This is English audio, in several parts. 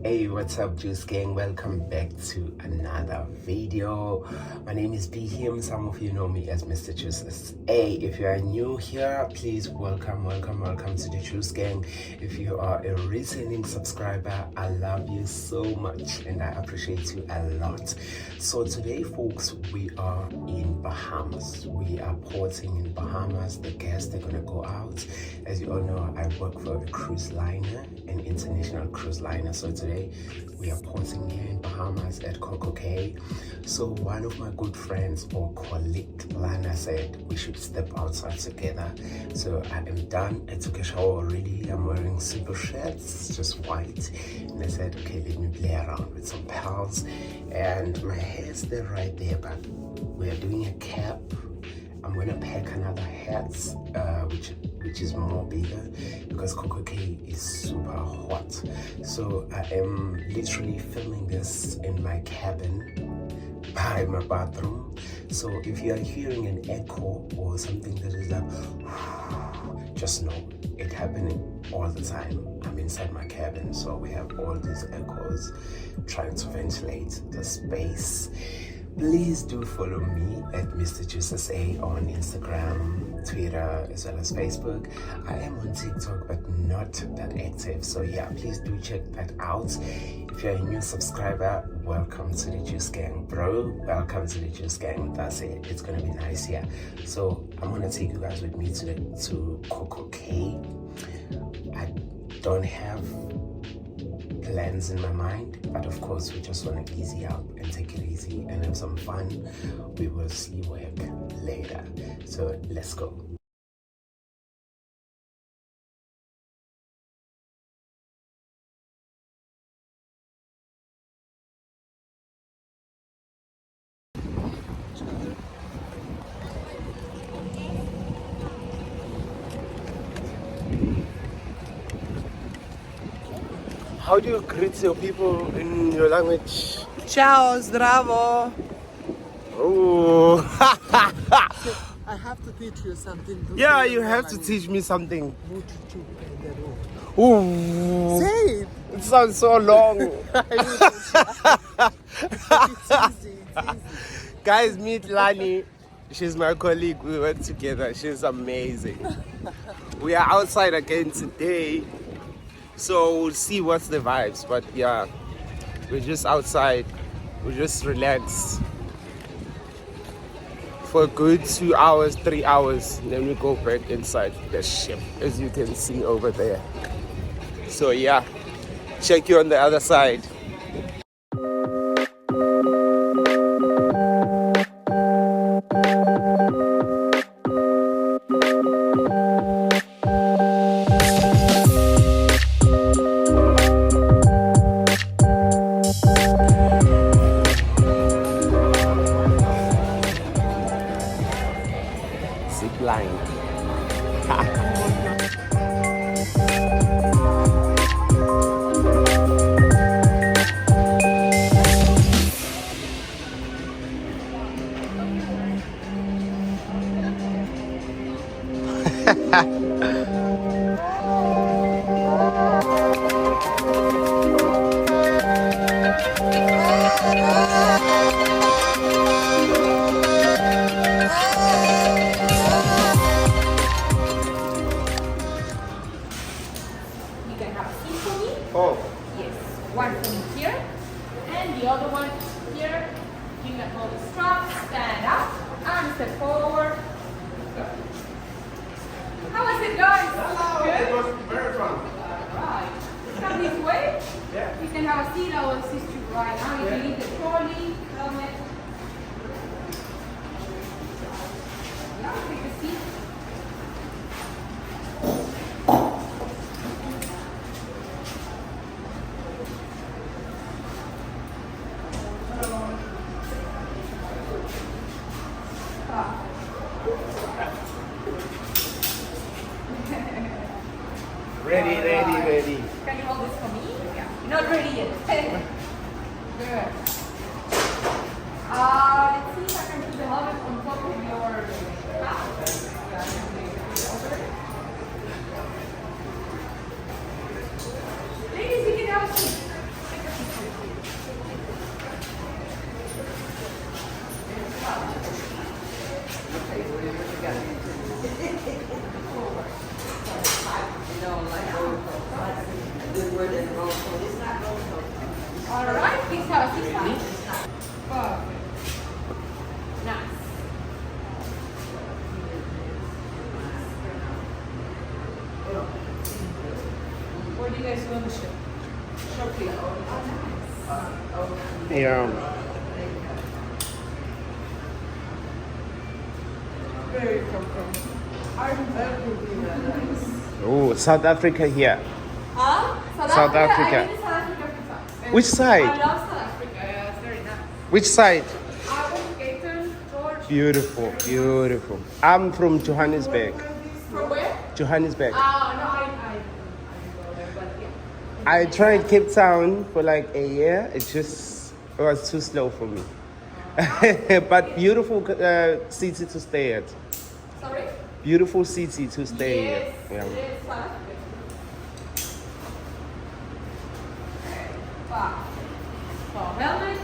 Hey, what's up, Juice Gang? Welcome back to another video. My name is Bhim. Some of you know me as Mr. Juice. Hey, if you are new here, please welcome to the Juice Gang. If you are a returning subscriber, I love you so much and I appreciate you a lot. So today, folks, we are in Bahamas. We are porting in Bahamas. The guests are gonna go out. As you all know, I work for a cruise liner, an international cruise liner. So today we are porting here in Bahamas at Coco. So one of my good friends or colleague Lana said we should step outside together. So I am done. I took a shower already. I'm wearing simple shirts, just white. And I said, okay, let me play around with some pals. And my hair is still right there, but we are doing a cap. I'm gonna pack another hat, which is more bigger because Coco is super hot. So I am literally filming this in my cabin by my bathroom. So if you are hearing an echo or something that is like, just know it happening all the time. I'm inside my cabin, so we have all these echoes trying to ventilate the space. Please do follow me at Mr. Juice on Instagram, Twitter, as well as Facebook. I am on TikTok, but not that active. So yeah, please do check that out. If you're a new subscriber, welcome to the Juice Gang, bro. Welcome to the Juice Gang. That's it. It's gonna be nice here. So I'm gonna take you guys with me to Coco. I don't have plans in my mind, but of course we just want to easy up and take it easy and have some fun. We will see work later, so let's go. How do you greet your people in your language? Ciao, zdravo. Oh. I have to teach you something. Yeah, you have to teach me something. Say Ooh. it. It sounds so long. It's easy. Guys, meet Lani. She's my colleague. We work together. She's amazing. We are outside again today, so we'll see what's the vibes. But yeah, we're just outside. We just relax for a good 2 hours, 3 hours, and then we go back inside the ship, as you can see over there. So yeah, check you on the other side. Zip line. Oh. Yes, one from here and the other one here. You can hold the strap, stand up, and step forward. How was it, guys? Good? It was very fun. Right. Come this way. Yeah. You can have a seat. I will assist you right now. If you need the trolley, helmet. Yeah, take a seat. Ready. Can you hold this for me? Yeah. You're not ready yet. Good. Let's see if I can put the helmet on top of your Ladies, you can have a seat. All right, please have a seat. Perfect. Nice. Where do you guys want to ship? Shortly. Yeah. Very comfortable. Oh, South Africa here. South Africa. I mean, South Africa pizza. Which side? I love South Africa. Yeah, it's very nice. Which side? I was Cape Town, George. Beautiful, beautiful. I'm from Johannesburg. From where? Johannesburg. No, I didn't go there, but yeah. I tried Cape Town for like a year. It was too slow for me. But beautiful city to stay at. Sorry? Beautiful city to stay Yes, at. Yeah. it is South Africa. Wow. So, helmet. You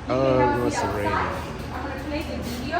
Oh, can have it a was seat outside. raining. I'm going to play the video.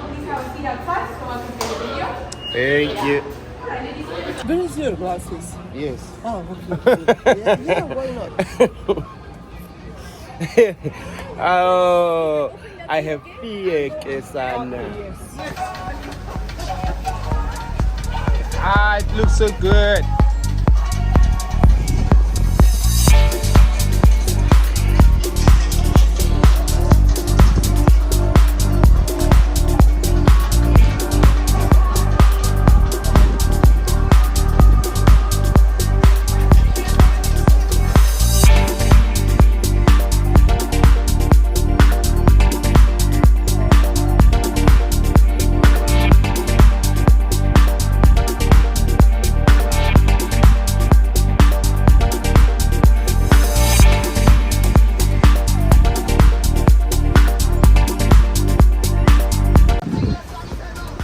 Please have a seat outside so I can play the video. Thank you. Alright, ladies and gentlemen. Where is your glasses? Yes. Oh, okay. Yeah, why not? Oh, I have fear, Kesana. Ah, it looks so good.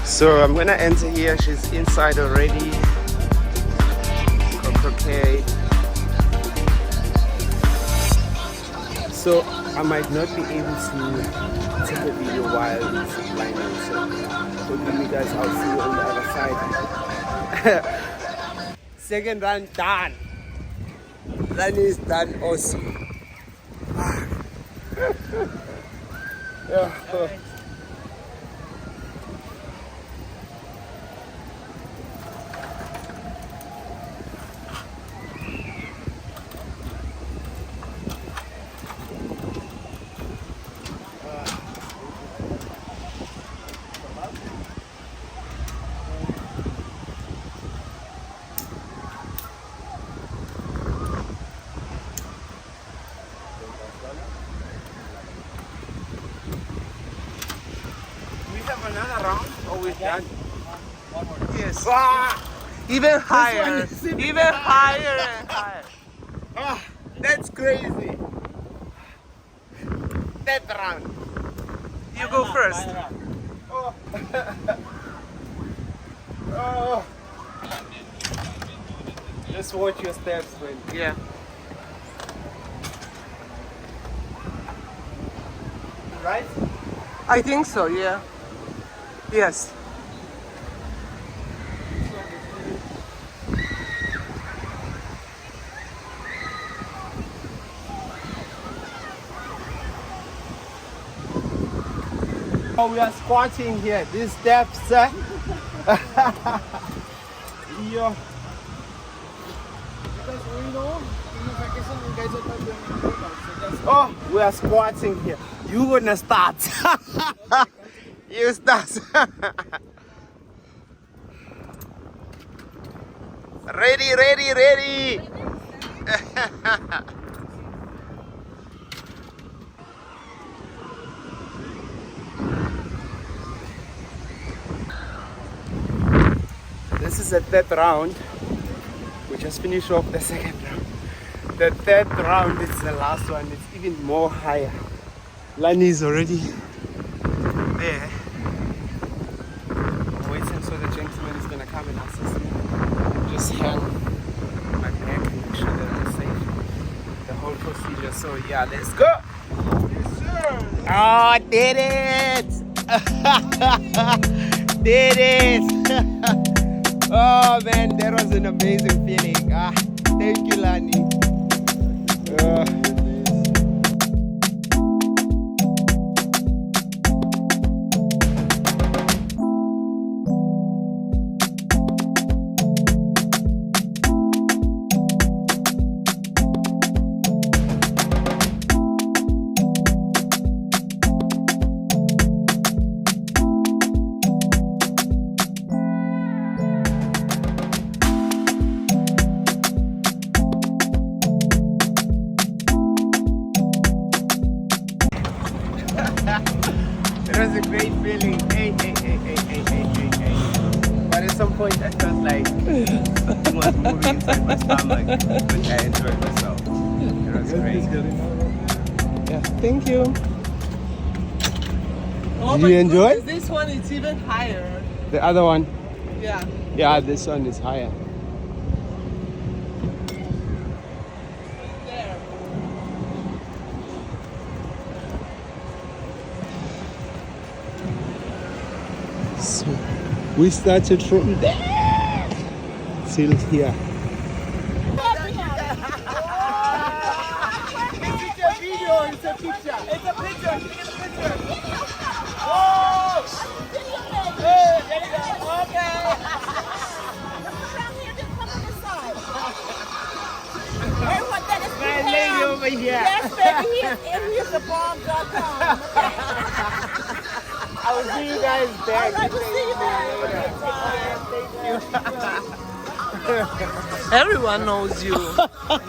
So I'm gonna enter here. She's inside already. Okay. So I might not be able to take a video while it's blinding. So hopefully you guys, I'll see you on the other side. Second run done. Run is done also. Yeah. Another round or we're done? One more. Yes. Even higher. Even higher and higher. That's crazy. That round. You go first. Oh. Oh. Just watch your steps, man. Yeah. Right? I think so, yeah. Yes. Oh, we are squatting here. These steps. Yeah. Because we know in vacation you guys are not doing anything, so just Oh, we are squatting here. You gonna start. You start. Ready, ready, ready. This is the third round. We just finished off the second round. The third round is the last one. It's even more higher. Lani is already there. I'm waiting so the gentleman is gonna come and assist me. Just hang my neck and make sure that I'm safe. The whole procedure. So yeah, let's go. Yes, sir. Oh, did it! Did it! Oh man, that was an amazing feeling. Thank you, Lani. It was a great feeling. Hey. But at some point I felt like it was moving inside my stomach, but I enjoyed myself. It was great. Yeah, thank you. Oh Did my you enjoy? goodness, this one is even higher. The other one? Yeah. Yeah, this one is higher. There. So we started from there till here. It's a video, it's a picture. It's a picture. Can you get a picture? Oh! Hey, there you go. Okay. My lady over here. Yes, baby, here's the bomb.com. I will see you guys back. I'd like to see you back. Everyone knows you.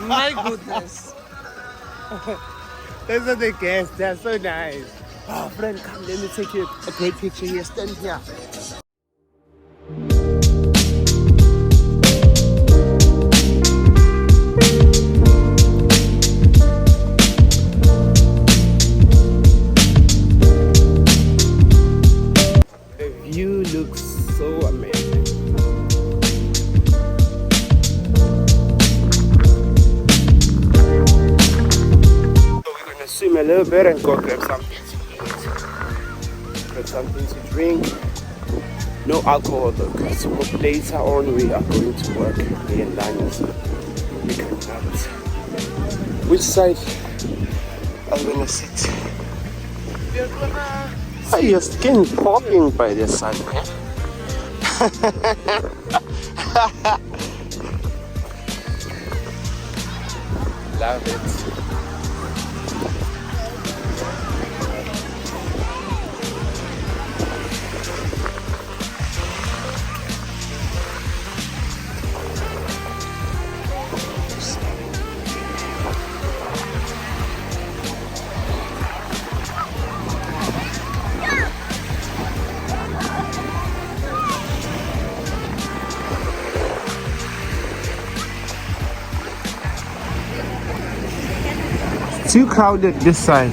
My goodness. Those are the guests. They're so nice. Oh, friend, come. Let me take you a great picture here. Stand here. The view looks so amazing. So we're gonna swim a little bit and go grab something to eat. Grab something to drink. No alcohol though, because later on we are going to work. Me and Lani, so we cannot. Which side are we gonna sit? Oh, your skin popping by the sun, man. Love it. Too crowded this side.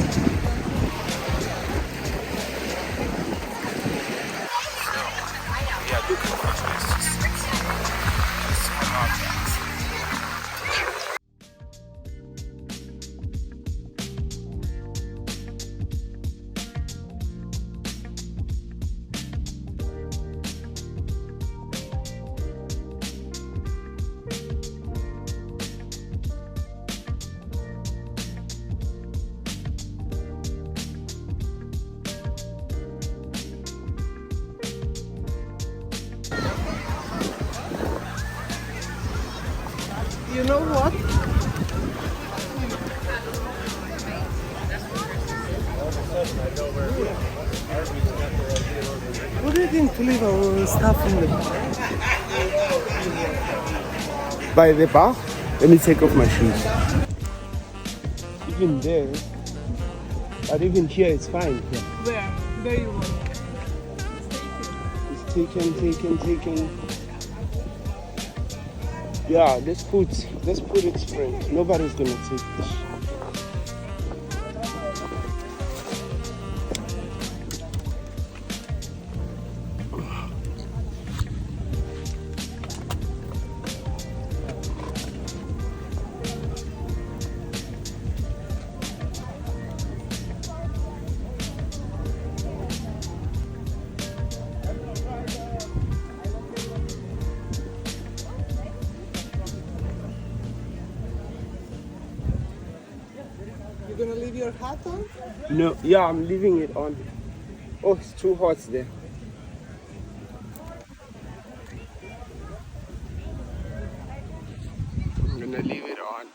You know what? What do you think to leave our stuff in the bar? By the bar? Let me take off my shoes. Even there, but even here it's fine. Yeah. Where? There you want. It's taken. Yeah, let's put it spread. Nobody's gonna take this. your hat on? No, yeah, I'm leaving it on. Oh, it's too hot there. I'm gonna leave it on.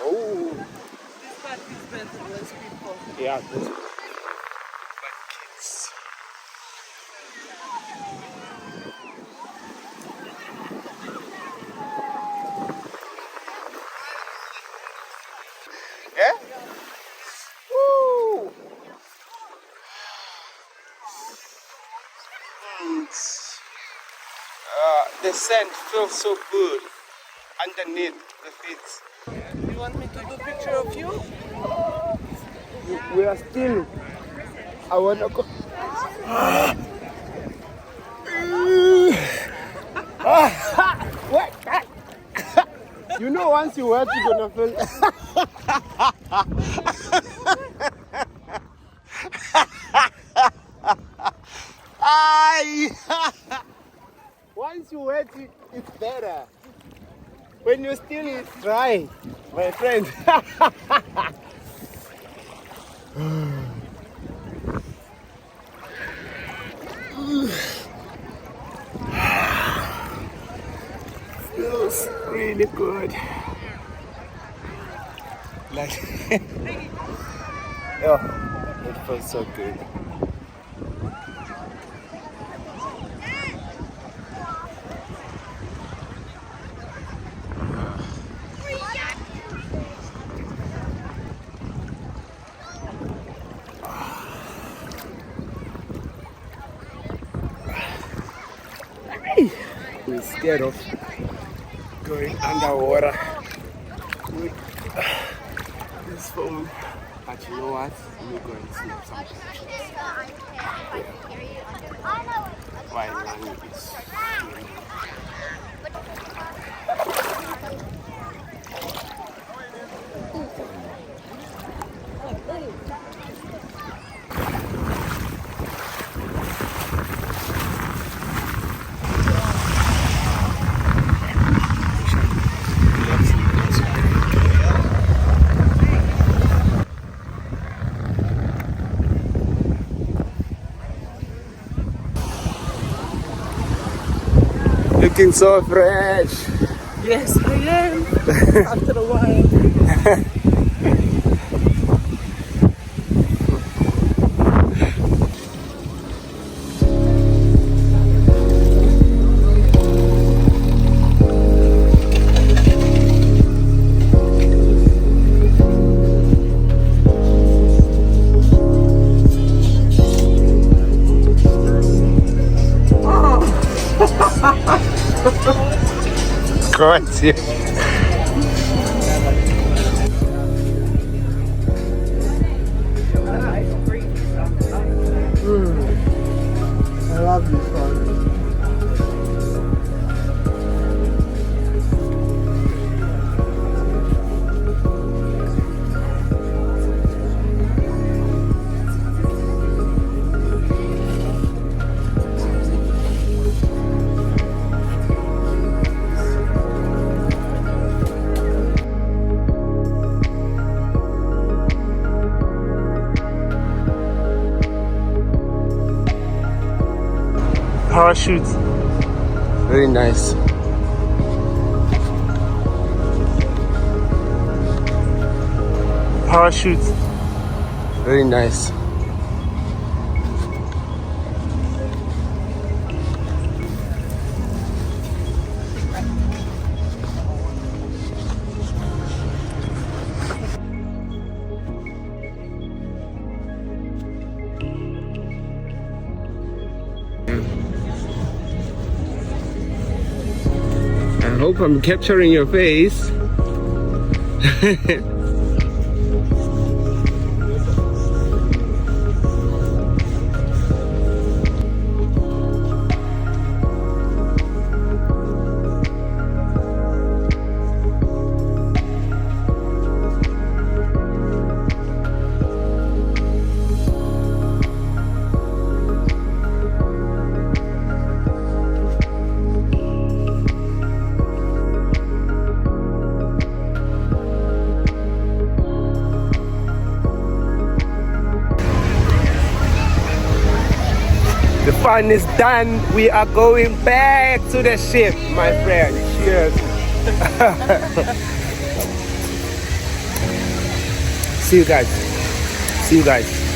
Oh, This part is better, less people. yeah, this one. But kids. Yeah? Woo! The scent feels so good underneath the feet. You want me to do picture of you? We are still. I wanna go. What? You know, once you wet, you're gonna feel. Ay! Once you wet, it's better. When you still, it's dry, my friend. Feels really good. Like, oh, it feels so good. I'm scared of going underwater with this phone. But you know what? Let me go and snap some pictures. While running is looking so fresh. Yes, I am. After a while. Grazie. I love this one. Parachute. Very nice. Parachute. Very nice. I hope I'm capturing your face. The fun is done. We are going back to the ship, my friend. Cheers. See you guys. See you guys.